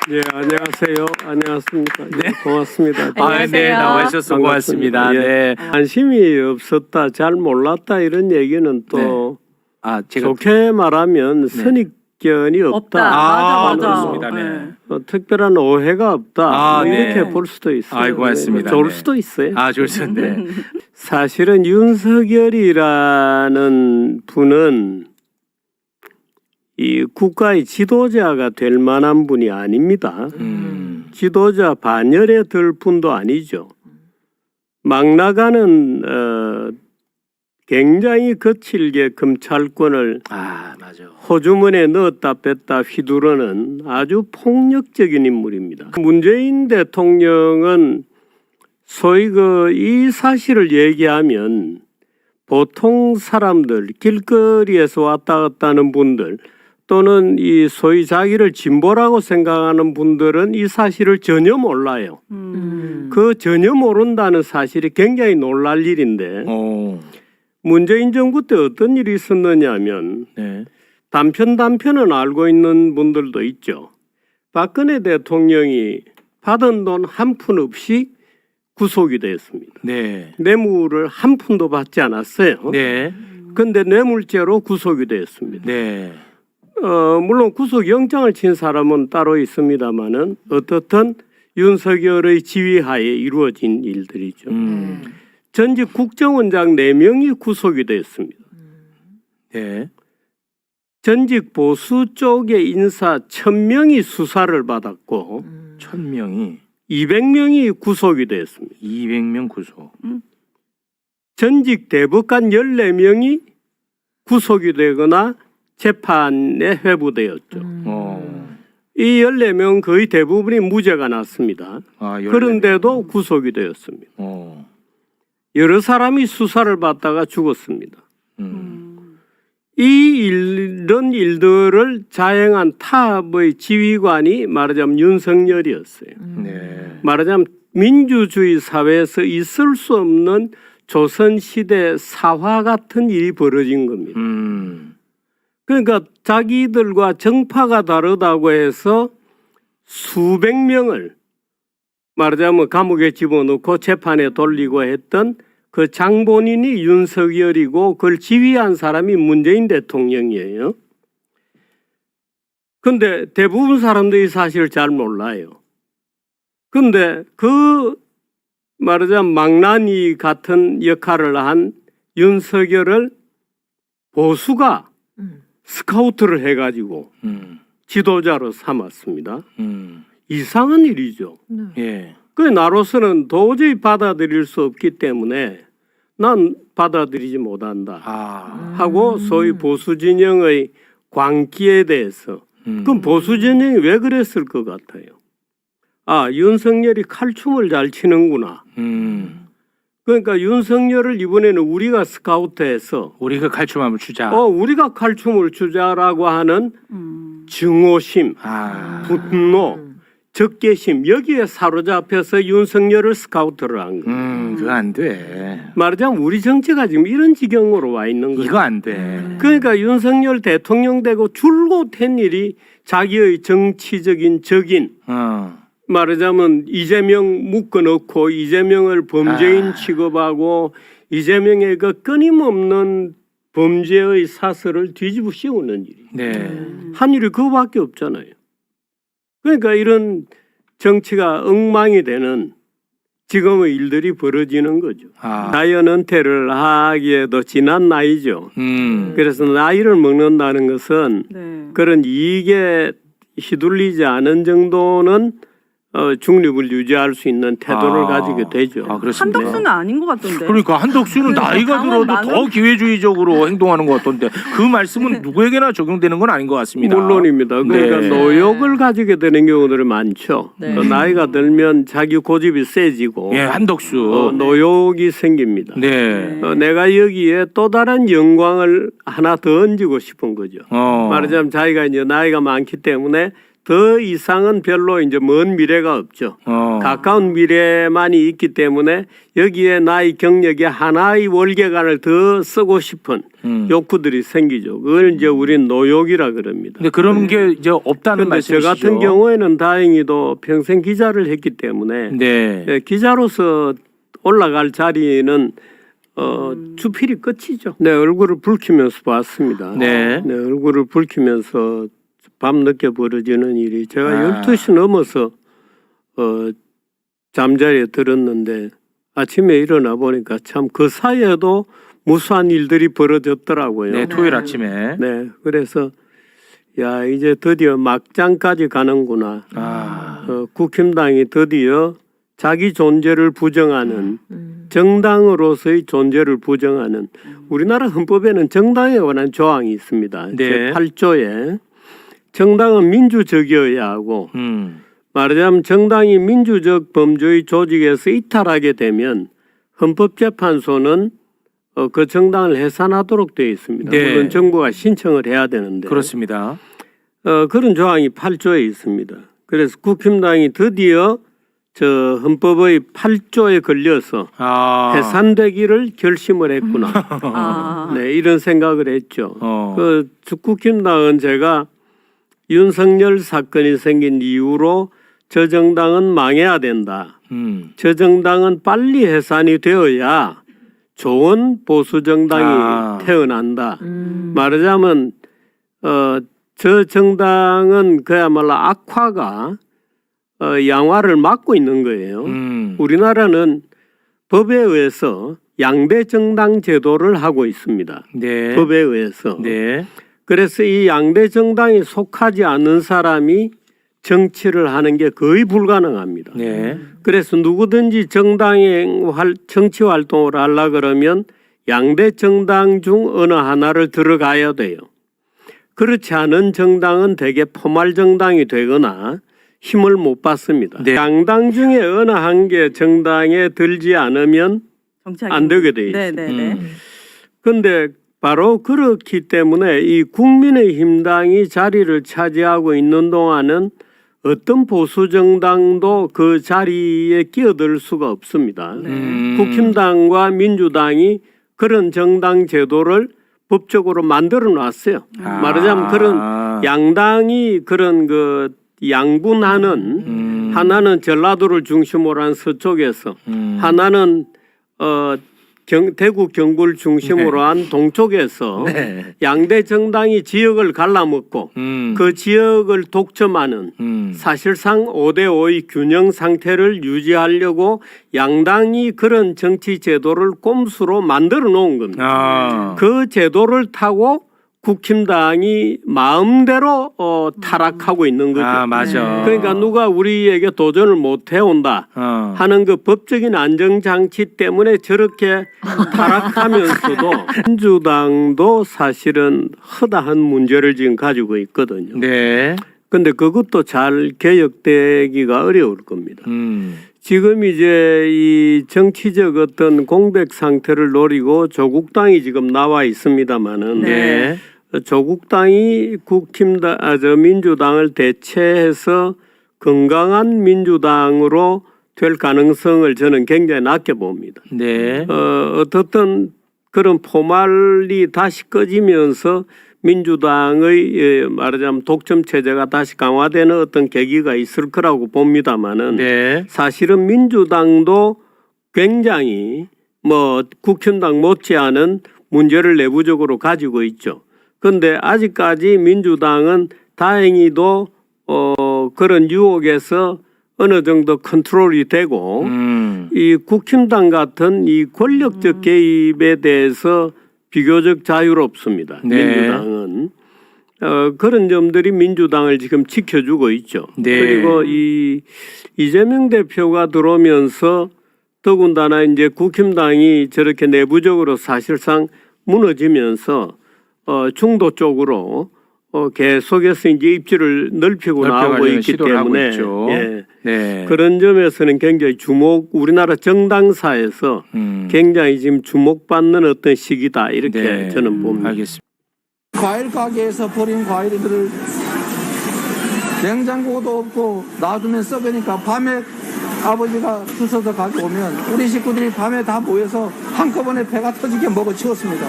예, 안녕하세요. 안녕하십니까. 네, 고맙습니다. 네, 나와주셔서 고맙습니다. 네. 관심이 없었다, 잘 몰랐다 이런 얘기는 또 제가 좋게 말하면 선입견이 없다. 맞아. 그렇습니다. 네. 특별한 오해가 없다. 이렇게 네. 볼 수도 있어요. 아이고, 고맙습니다. 좋을 네. 수도 있어요. 좋을 수 있는데. 사실은 윤석열이라는 분은 이 국가의 지도자가 될 만한 분이 아닙니다. 지도자 반열에 들 분도 아니죠. 막 나가는 굉장히 거칠게 검찰권을 맞아. 호주머니에 넣었다 뺐다 휘두르는 아주 폭력적인 인물입니다. 문재인 대통령은 소위 이 사실을 얘기하면 보통 사람들, 길거리에서 왔다 갔다 하는 분들 또는 이 소위 자기를 진보라고 생각하는 분들은 이 사실을 전혀 몰라요. 그 전혀 모른다는 사실이 굉장히 놀랄 일인데 문재인 정부 때 어떤 일이 있었느냐면 단편은 알고 있는 분들도 있죠. 박근혜 대통령이 받은 돈 한 푼 없이 구속이 됐습니다. 뇌물을 한 푼도 받지 않았어요. 그런데 뇌물죄로 구속이 됐습니다. 물론 구속영장을 친 사람은 따로 있습니다만은 어떻든 윤석열의 지휘하에 이루어진 일들이죠. 전직 국정원장 4명이 구속이 됐습니다. 전직 보수 쪽의 인사 1000명이 수사를 받았고 1000명이 200명이 구속이 됐습니다. 200명 구속. 전직 대법관 14명이 구속이 되거나 재판에 회부되었죠. 이 14명 거의 대부분이 무죄가 났습니다. 그런데도 구속이 되었습니다. 여러 사람이 수사를 받다가 죽었습니다. 이런 일들을 자행한 탑의 지휘관이 말하자면 윤석열이었어요. 말하자면 민주주의 사회에서 있을 수 없는 조선시대 사화 같은 일이 벌어진 겁니다. 그러니까 자기들과 정파가 다르다고 해서 수백 명을 말하자면 감옥에 집어넣고 재판에 돌리고 했던 그 장본인이 윤석열이고 그걸 지휘한 사람이 문재인 대통령이에요. 그런데 대부분 사람들이 사실 잘 몰라요. 그런데 그 말하자면 망나니 같은 역할을 한 윤석열을 보수가 스카우트를 해가지고 지도자로 삼았습니다. 이상한 일이죠. 그 나로서는 도저히 받아들일 수 없기 때문에 난 받아들이지 못한다 하고 소위 보수 진영의 광기에 대해서 그럼 보수 진영이 왜 그랬을 것 같아요? 윤석열이 칼춤을 잘 치는구나. 그러니까 윤석열을 이번에는 우리가 스카우트해서 우리가 칼춤 한번 추자. 우리가 칼춤을 추자라고 하는 증오심, 분노, 적개심 여기에 사로잡혀서 윤석열을 스카우트를 한 거예요. 그거 안 돼. 말하자면 우리 정치가 지금 이런 지경으로 와 있는 거예요. 이거 안 돼. 그러니까 윤석열 대통령 되고 줄곧 한 일이 자기의 정치적인 적인 말하자면 이재명 묶어놓고 이재명을 범죄인 취급하고 이재명의 그 끊임없는 범죄의 사설을 뒤집어 씌우는 일이 한 일이 그거밖에 없잖아요. 그러니까 이런 정치가 엉망이 되는 지금의 일들이 벌어지는 거죠. 자연 은퇴를 하기에도 지난 나이죠. 그래서 나이를 먹는다는 것은 그런 이익에 휘둘리지 않은 정도는 중립을 유지할 수 있는 태도를 가지게 되죠. 한덕수는 아닌 것 같던데. 그러니까 한덕수는 나이가 들어도 더 기회주의적으로 행동하는 것 같던데 그 말씀은 누구에게나 적용되는 건 아닌 것 같습니다. 물론입니다. 그러니까 노욕을 가지게 되는 경우들이 많죠. 나이가 들면 자기 고집이 세지고 한덕수 노욕이 생깁니다. 내가 여기에 또 다른 영광을 하나 더 얹고 싶은 거죠. 말하자면 자기가 이제 나이가 많기 때문에 더 이상은 별로 이제 먼 미래가 없죠. 가까운 미래만이 있기 때문에 여기에 나의 경력에 하나의 월계관을 더 쓰고 싶은 욕구들이 생기죠. 그걸 이제 우린 노욕이라 그럽니다. 근데 그런 게 이제 없다는 그런데 저 말씀이시죠? 같은 경우에는 다행히도 평생 기자를 했기 때문에 네. 예, 기자로서 올라갈 자리는 주필이 끝이죠. 내 얼굴을 붉히면서 봤습니다. 네. 내 얼굴을 붉히면서 밤늦게 벌어지는 일이 제가 12시 넘어서 잠자리에 들었는데 아침에 일어나 보니까 참 그 사이에도 무수한 일들이 벌어졌더라고요. 네, 토요일 아침에. 네, 그래서 야 이제 드디어 막장까지 가는구나. 국힘당이 드디어 자기 존재를 부정하는 정당으로서의 존재를 부정하는 우리나라 헌법에는 정당에 관한 조항이 있습니다. 네. 제8조에 정당은 민주적이어야 하고 말하자면 정당이 민주적 범죄의 조직에서 이탈하게 되면 헌법재판소는 그 정당을 해산하도록 되어 있습니다. 네. 물론 정부가 신청을 해야 되는데 그렇습니다. 그런 조항이 8조에 있습니다. 그래서 국힘당이 드디어 저 헌법의 8조에 걸려서 해산되기를 결심을 했구나. 네, 이런 생각을 했죠. 그 국힘당은 제가 윤석열 사건이 생긴 이후로 저 정당은 망해야 된다. 저 정당은 빨리 해산이 되어야 좋은 보수 정당이 태어난다. 말하자면 저 정당은 그야말로 악화가 양화를 막고 있는 거예요. 우리나라는 법에 의해서 양대 정당 제도를 하고 있습니다. 네. 법에 의해서. 네. 그래서 이 양대 정당에 속하지 않는 사람이 정치를 하는 게 거의 불가능합니다. 네. 그래서 누구든지 정당의 정치 활동을 하려 그러면 양대 정당 중 어느 하나를 들어가야 돼요. 그렇지 않은 정당은 대개 포말 정당이 되거나 힘을 못 받습니다. 네. 양당 중에 어느 한 개 정당에 들지 않으면 안 되게 돼 있어요. 네네네. 그런데 바로 그렇기 때문에 이 국민의힘당이 자리를 차지하고 있는 동안은 어떤 보수 정당도 그 자리에 끼어들 수가 없습니다. 국힘당과 민주당이 그런 정당 제도를 법적으로 만들어 놨어요. 말하자면 그런 양당이 그런 그 양분하는 하나는 전라도를 중심으로 한 서쪽에서 하나는 대구 경부를 중심으로 한 동쪽에서 양대 정당이 지역을 갈라먹고 그 지역을 독점하는 사실상 5대5의 균형 상태를 유지하려고 양당이 그런 정치 제도를 꼼수로 만들어 놓은 겁니다. 그 제도를 타고 국힘당이 마음대로 타락하고 있는 거죠. 맞아. 그러니까 누가 우리에게 도전을 못 해온다 하는 그 법적인 안정장치 때문에 저렇게 타락하면서도 민주당도 사실은 허다한 문제를 지금 가지고 있거든요. 네. 근데 그것도 잘 개혁되기가 어려울 겁니다. 지금 이제 이 정치적 어떤 공백 상태를 노리고 조국당이 지금 나와 있습니다마는 네. 조국당이 민주당을 대체해서 건강한 민주당으로 될 가능성을 저는 굉장히 낮게 봅니다. 네. 어떻든 그런 포말이 다시 꺼지면서 민주당의 말하자면 독점 체제가 다시 강화되는 어떤 계기가 있을 거라고 봅니다마는 네. 사실은 민주당도 굉장히 국힘당 못지않은 문제를 내부적으로 가지고 있죠. 그런데 아직까지 민주당은 다행히도 그런 유혹에서 어느 정도 컨트롤이 되고 이 국힘당 같은 이 권력적 개입에 대해서 비교적 자유롭습니다. 네. 민주당은 그런 점들이 민주당을 지금 지켜주고 있죠. 네. 그리고 이재명 대표가 들어오면서 더군다나 이제 국힘당이 저렇게 내부적으로 사실상 무너지면서 중도 쪽으로 계속해서 이제 입지를 넓히고 나오고 있기 때문에 예. 네. 그런 점에서는 굉장히 우리나라 정당사에서 굉장히 지금 주목받는 어떤 시기다 이렇게 네. 저는 봅니다. 알겠습니다. 과일 가게에서 버린 과일들을 냉장고도 없고 놔두면 썩으니까 밤에 아버지가 주워서 가져오면 우리 식구들이 밤에 다 모여서 한꺼번에 배가 터지게 먹어 치웠습니다.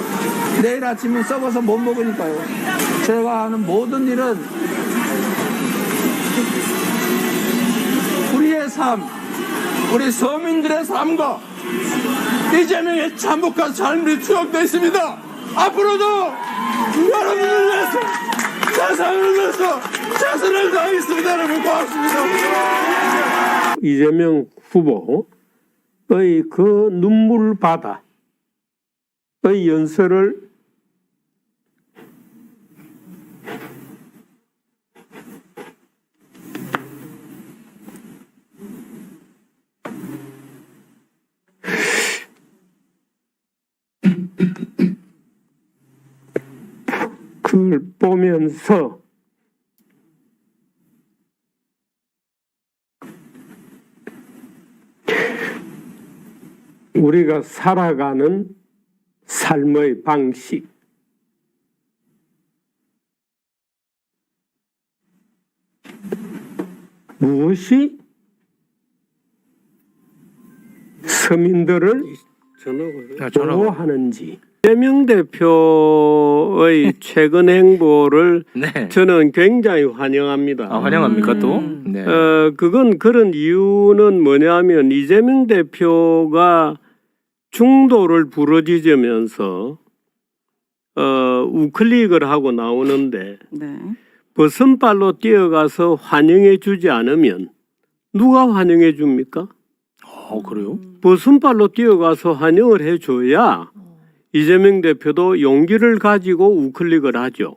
내일 아침에 썩어서 못 먹으니까요. 제가 하는 모든 일은 우리의 삶, 우리 서민들의 삶과 이재명의 참혹한 삶이 추억되어 있습니다. 앞으로도 여러분을 위해서 세상을 위해서 최선을 다하겠습니다. 여러분 고맙습니다. 이재명 후보의 그 눈물 바다의 연설을 그걸 보면서 우리가 살아가는 삶의 방식, 무엇이 서민들을 보호하는지. 이재명 대표의 최근 행보를 네. 저는 굉장히 환영합니다. 아, 환영합니까 또? 네. 그건 그런 이유는 뭐냐면 이재명 대표가 중도를 부르짖으면서 우클릭을 하고 나오는데 네. 버선발로 뛰어가서 환영해 주지 않으면 누가 환영해 줍니까? 그래요? 버선발로 뛰어가서 환영을 해줘야 이재명 대표도 용기를 가지고 우클릭을 하죠.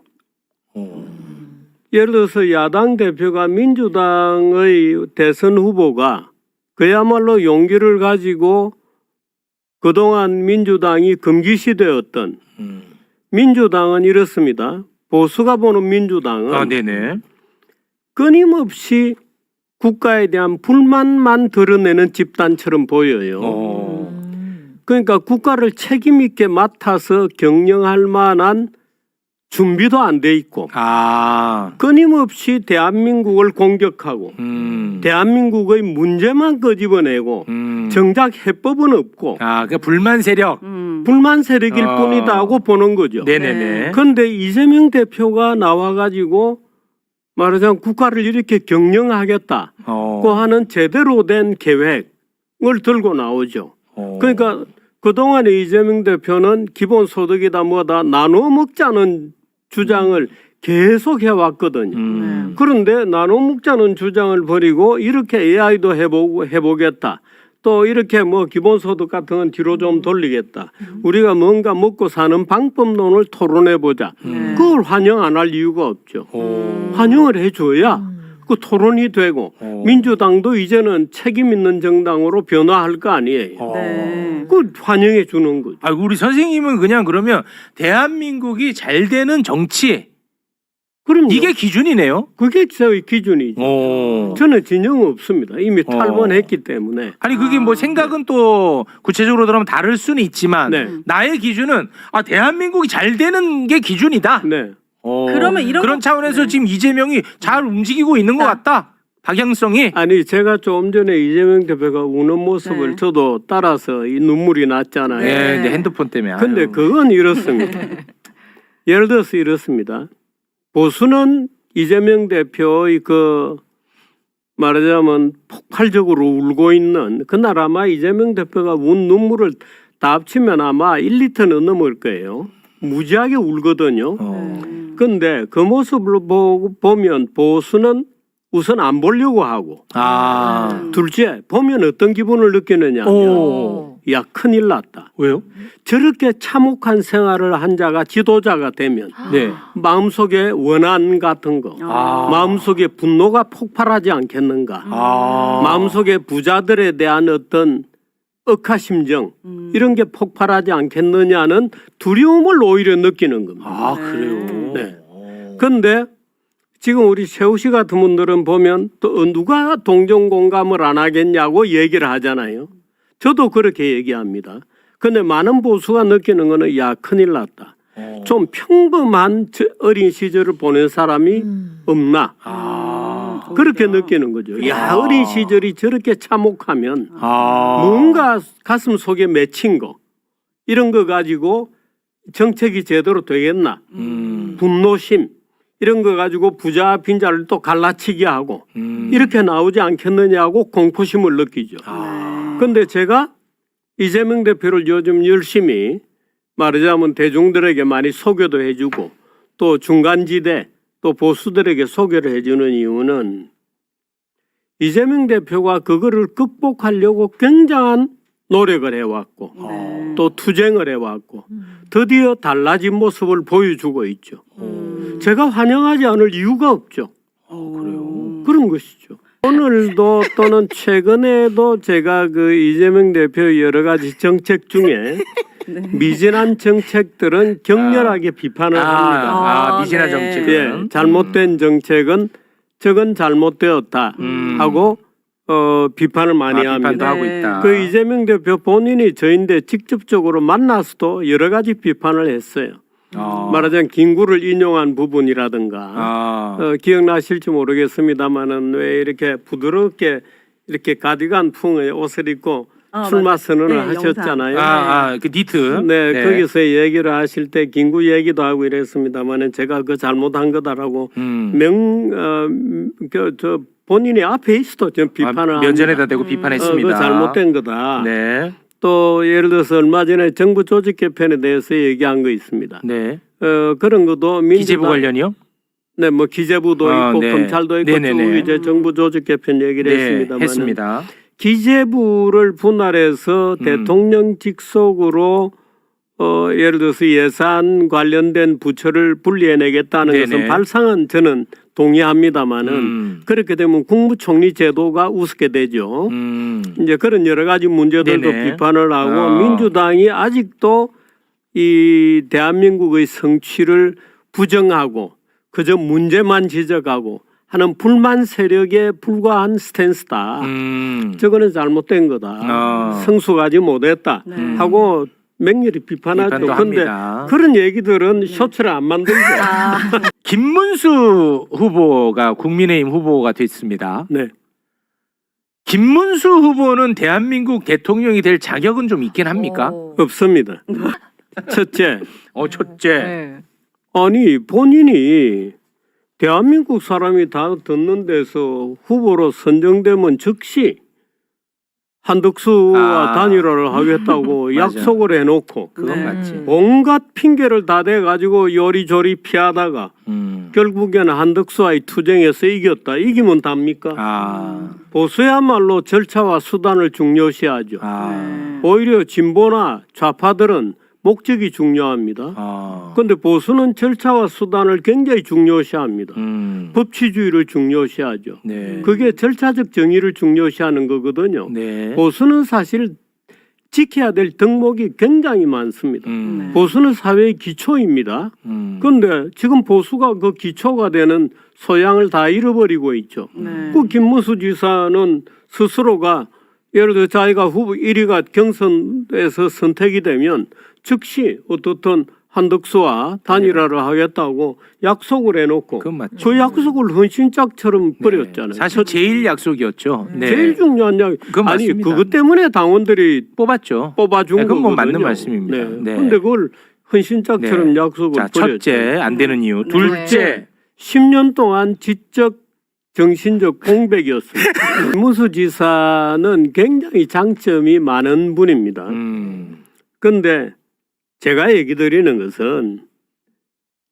예를 들어서 야당 대표가 민주당의 대선 후보가 그야말로 용기를 가지고 그동안 민주당이 금기시되었던 민주당은 이렇습니다. 보수가 보는 민주당은 아, 네네. 끊임없이 국가에 대한 불만만 드러내는 집단처럼 보여요. 그러니까 국가를 책임 있게 맡아서 경영할 만한 준비도 안 돼 있고 끊임없이 대한민국을 공격하고 대한민국의 문제만 끄집어내고 정작 해법은 없고 그 불만 세력. 불만 세력일 뿐이다 하고 보는 거죠. 네네네. 그런데 이재명 대표가 나와가지고 말하자면 국가를 이렇게 경영하겠다고 하는 제대로 된 계획을 들고 나오죠. 그러니까 그동안에 이재명 대표는 기본소득이다 뭐다 나눠 먹자는 주장을 계속 해왔거든요. 그런데 나눠 먹자는 주장을 버리고 이렇게 AI도 해보겠다. 또 이렇게 뭐 기본소득 같은 건 뒤로 좀 돌리겠다. 우리가 뭔가 먹고 사는 방법론을 토론해보자. 그걸 환영 안 할 이유가 없죠. 환영을 해줘야 그 토론이 되고 민주당도 이제는 책임 있는 정당으로 변화할 거 아니에요. 그 환영해 주는 거죠. 우리 선생님은 그냥 그러면 대한민국이 잘 되는 정치 그럼요. 이게 기준이네요. 그게 저의 기준이죠. 저는 진영 없습니다. 이미 탈번했기 때문에. 아니 그게 뭐 생각은 또 구체적으로 들어가면 다를 수는 있지만 네. 나의 기준은 대한민국이 잘 되는 게 기준이다. 네. 그러면 이런 그런 차원에서 지금 이재명이 잘 움직이고 있는 것 같다. 방향성이. 아니 제가 좀 전에 이재명 대표가 우는 모습을 저도 따라서 이 눈물이 났잖아요. 네, 네, 핸드폰 때문에. 근데 아유. 그건 이렇습니다. 예를 들어서 이렇습니다. 보수는 이재명 대표의 그 말하자면 폭발적으로 울고 있는 그날 아마 이재명 대표가 운 눈물을 다 합치면 아마 1리터는 넘을 거예요. 무지하게 울거든요. 근데 그 모습을 보면 보수는 우선 안 보려고 하고 둘째 보면 어떤 기분을 느끼느냐 하면 야 큰일 났다. 왜요? 저렇게 참혹한 생활을 한 자가 지도자가 되면 네. 마음속에 원한 같은 거 마음속에 분노가 폭발하지 않겠는가 마음속에 부자들에 대한 어떤 억하심정 이런 게 폭발하지 않겠느냐는 두려움을 오히려 느끼는 겁니다. 그래요? 네. 그런데 지금 우리 세우 씨 같은 분들은 보면 또 누가 동정 공감을 안 하겠냐고 얘기를 하잖아요. 저도 그렇게 얘기합니다. 그런데 많은 보수가 느끼는 거는 야 큰일 났다. 좀 평범한 어린 시절을 보낸 사람이 없나. 그렇게 느끼는 거죠. 야, 어린 시절이 저렇게 참혹하면 아. 뭔가 가슴 속에 맺힌 거 이런 거 가지고 정책이 제대로 되겠나? 분노심 이런 거 가지고 부자 빈자를 또 갈라치기 하고 이렇게 나오지 않겠느냐고 공포심을 느끼죠. 그런데 제가 이재명 대표를 요즘 열심히 말하자면 대중들에게 많이 소개도 해주고 또 중간지대 또 보수들에게 소개를 해주는 이유는 이재명 대표가 그거를 극복하려고 굉장한 노력을 해왔고 또 투쟁을 해왔고 드디어 달라진 모습을 보여주고 있죠. 제가 환영하지 않을 이유가 없죠. 그래요. 그런 것이죠. 오늘도 또는 최근에도 제가 그 이재명 대표 여러 가지 정책 중에 미진한 정책들은 격렬하게 비판을 합니다. 미진한 네. 정책은. 예, 잘못된 정책은 저건 잘못되었다 하고 비판을 많이 비판도 합니다. 하고 있다. 그 이재명 대표 본인이 저인데 직접적으로 만나서도 여러 가지 비판을 했어요. 말하자면 김구를 인용한 부분이라든가 기억나실지 모르겠습니다만은 왜 이렇게 부드럽게 이렇게 가디건 풍의 옷을 입고 출마 선언을 네, 하셨잖아요. 그 니트. 네, 거기서 얘기를 하실 때 김구 얘기도 하고 이랬습니다만은 제가 그 잘못한 거다라고 저 본인이 앞에 있어도 좀 비판을 면전에다 합니다. 대고 비판했습니다. 그 잘못된 거다. 네. 또 예를 들어서 얼마 전에 정부 조직 개편에 대해서 얘기한 거 있습니다. 네. 그런 것도 기재부 관련이요? 네, 뭐 기재부도 있고 네. 검찰도 있고 네네네. 쭉 이제 정부 조직 개편 얘기를 네, 했습니다만 했습니다. 기재부를 분할해서 대통령 직속으로 예를 들어서 예산 관련된 부처를 분리해내겠다는 네네. 것은 발상은 저는 동의합니다만은 그렇게 되면 국무총리 제도가 우습게 되죠. 이제 그런 여러 가지 문제들도 네네. 비판을 하고 민주당이 아직도 이 대한민국의 성취를 부정하고 그저 문제만 지적하고 하는 불만 세력에 불과한 스탠스다. 저거는 잘못된 거다. 성숙하지 못했다. 하고 맹렬히 비판하죠. 그런데 합니다. 그런 얘기들은 쇼츠를 안 만들죠. 김문수 후보가 국민의힘 후보가 됐습니다. 네. 김문수 후보는 대한민국 대통령이 될 자격은 좀 있긴 합니까? 없습니다. 첫째, 첫째. 아니 본인이 대한민국 사람이 다 듣는 데서 후보로 선정되면 즉시 한덕수와 단일화를 하겠다고 맞아. 약속을 해놓고 그건 네. 맞지. 온갖 핑계를 다 대가지고 요리조리 피하다가 결국에는 한덕수와의 투쟁에서 이겼다. 이기면 답니까? 보수야말로 절차와 수단을 중요시하죠. 오히려 진보나 좌파들은 목적이 중요합니다. 그런데 보수는 절차와 수단을 굉장히 중요시합니다. 법치주의를 중요시하죠. 네. 그게 절차적 정의를 중요시하는 거거든요. 네. 보수는 사실 지켜야 될 덕목이 굉장히 많습니다. 보수는 사회의 기초입니다. 그런데 지금 보수가 그 기초가 되는 소양을 다 잃어버리고 있죠. 그 김문수 지사는 스스로가 예를 들어 자기가 후보 1위가 경선에서 선택이 되면 즉시 어떻든 한덕수와 단일화를 하겠다고 약속을 해놓고 그건 맞죠. 그 약속을 헌신짝처럼 버렸잖아요. 사실 제일 약속이었죠. 네. 제일 중요한 약 그건 아니 맞습니다. 그것 때문에 당원들이 뽑았죠. 뽑아준 그건 뭐 거거든요. 맞는 말씀입니다. 네. 네. 근데 그걸 헌신짝처럼 네. 약속을 자, 버렸죠. 첫째 안 되는 이유. 둘째. 10년 동안 지적 정신적 공백이었습니다. 김문수 지사는 굉장히 장점이 많은 분입니다. 그런데 제가 얘기 드리는 것은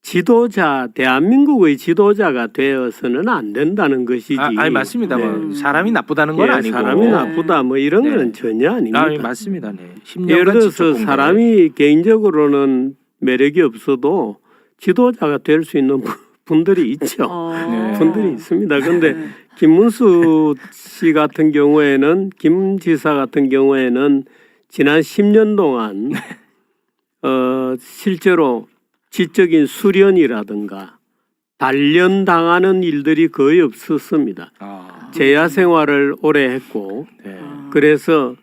지도자, 대한민국의 지도자가 되어서는 안 된다는 것이지. 아니 맞습니다. 네. 뭐 사람이 나쁘다는 건 예, 아니고. 사람이 나쁘다 뭐 이런 네. 거는 전혀 아닙니다. 맞습니다. 네. 10년간 예를 들어서 지적 공백. 사람이 개인적으로는 매력이 없어도 지도자가 될 수 있는 분들이 있죠. 네. 분들이 있습니다. 그런데 김문수 씨 같은 경우에는 김 지사 같은 경우에는 지난 10년 동안 실제로 지적인 수련이라든가 단련당하는 일들이 거의 없었습니다. 재야 생활을 오래 했고 네. 그래서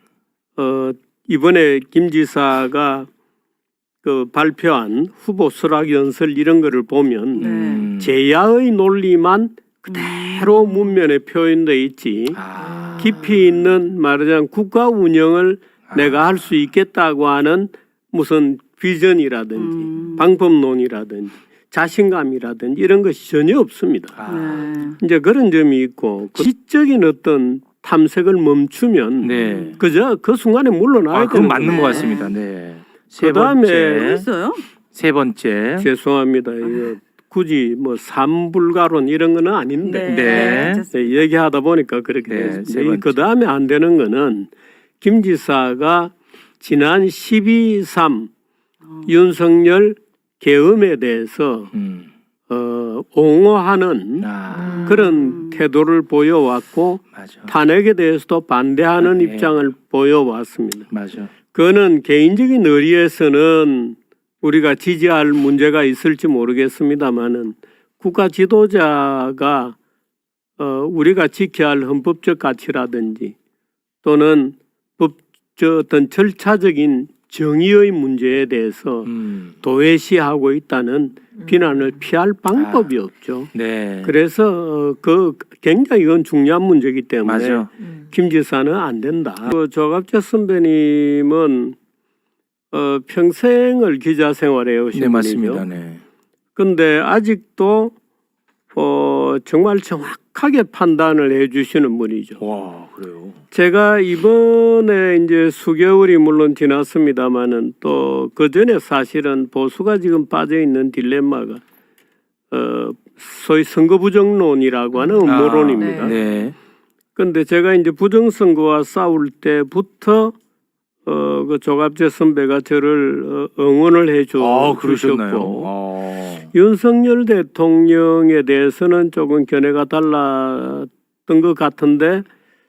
이번에 김 지사가 그 발표한 후보 수락 연설 이런 거를 보면 제야의 논리만 그대로 문면에 표현돼 있지. 아. 깊이 있는 말하자면 국가 운영을 내가 할 수 있겠다고 하는 무슨 비전이라든지 방법론이라든지 자신감이라든지 이런 것이 전혀 없습니다. 네. 이제 그런 점이 있고 그 지적인 어떤 탐색을 멈추면 네. 그저 그 순간에 물러나야 그건 되는 맞는 거예요. 것 같습니다. 네. 세 그다음에 번째. 있어요? 세 번째. 죄송합니다. 이거 굳이 뭐 삼불가론 이런 거는 아닌데 네. 괜찮습니다. 얘기하다 보니까 그렇게 네, 세 됐습니다. 번째. 그 다음에 안 되는 거는 김 지사가 지난 12.3 윤석열 계엄에 대해서 옹호하는 아, 그런 태도를 보여왔고 맞아. 탄핵에 대해서도 반대하는 네. 입장을 보여왔습니다. 맞아. 그거는 개인적인 의리에서는 우리가 지지할 문제가 있을지 모르겠습니다만은 국가 지도자가 우리가 지켜야 할 헌법적 가치라든지 또는 어떤 절차적인 정의의 문제에 대해서 도외시하고 있다는 비난을 피할 방법이 없죠. 네. 그래서 그 굉장히 이건 중요한 문제이기 때문에 맞아. 김 지사는 안 된다. 조갑재 선배님은 평생을 기자 생활해 오신 네, 분이죠. 맞습니다. 네. 근데 아직도 정말 정확하게 판단을 해주시는 분이죠. 와, 그래요. 제가 이번에 이제 수개월이 물론 지났습니다만은 또 그 전에 사실은 보수가 지금 빠져 있는 딜레마가 소위 선거 부정론이라고 하는 음모론입니다. 네. 근데 제가 이제 부정선거와 싸울 때부터 그 조갑재 선배가 저를 응원을 해 그러셨나요? 주셨고 윤석열 대통령에 대해서는 조금 견해가 달랐던 것 같은데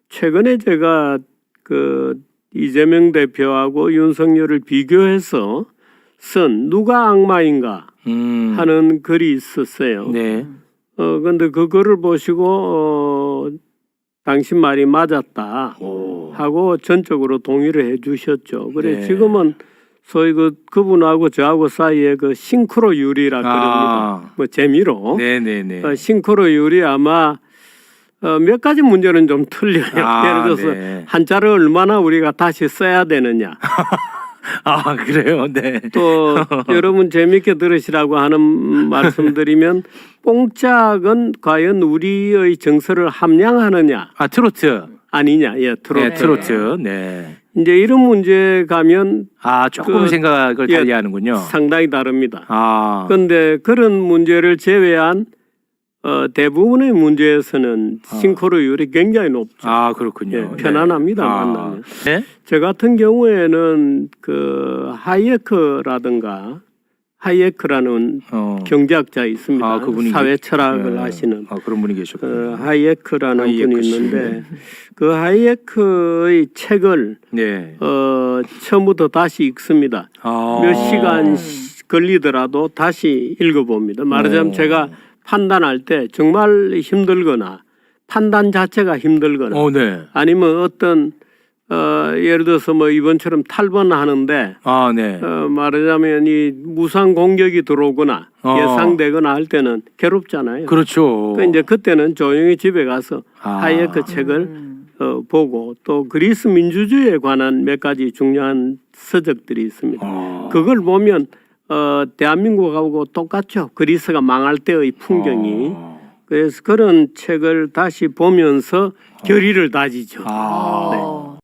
최근에 제가 그 이재명 대표하고 윤석열을 비교해서 쓴 누가 악마인가 하는 글이 있었어요. 네. 근데 그 글을 보시고 당신 말이 맞았다 하고 전적으로 동의를 해 주셨죠. 그래 네. 지금은 소위 그분하고 저하고 사이에 그 싱크로율이라 그럽니다. 뭐 재미로 네네네. 싱크로율이 아마 몇 가지 문제는 좀 틀려요. 예를 들어서 네. 한자를 얼마나 우리가 다시 써야 되느냐. 아, 그래요? 네. 또 여러분 재밌게 들으시라고 하는 말씀드리면 뽕짝은 과연 우리의 정서를 함양하느냐 아, 트로트. 아니냐. 예, 트로트. 네, 트로트. 네. 이제 이런 문제 가면 아, 조금 그, 생각을 예, 달리하는군요. 상당히 다릅니다. 아. 그런데 그런 문제를 제외한 대부분의 문제에서는 싱크로율이 굉장히 높죠. 아, 그렇군요. 예, 편안합니다, 네. 만나면. 네? 저 같은 경우에는 그 하이에크라는 경제학자 있습니다. 아, 그분이 사회 철학을 네. 하시는 그런 분이 계셨군요. 하이에크라는 하이에크 분이 씨. 있는데 그 하이에크의 책을 네. 처음부터 다시 읽습니다. 아. 몇 시간 걸리더라도 다시 읽어봅니다. 말하자면 제가 판단할 때 정말 힘들거나 판단 자체가 힘들거나 네. 아니면 어떤 예를 들어서 뭐 이번처럼 탈번하는데 아, 네. 말하자면 이 무상 공격이 들어오거나 예상되거나 할 때는 괴롭잖아요. 그렇죠. 이제 그때는 조용히 집에 가서 아. 하이에크 책을 보고 또 그리스 민주주의에 관한 몇 가지 중요한 서적들이 있습니다. 그걸 보면 대한민국하고 똑같죠. 그리스가 망할 때의 풍경이. 그래서 그런 책을 다시 보면서 결의를 다지죠. 아. 네.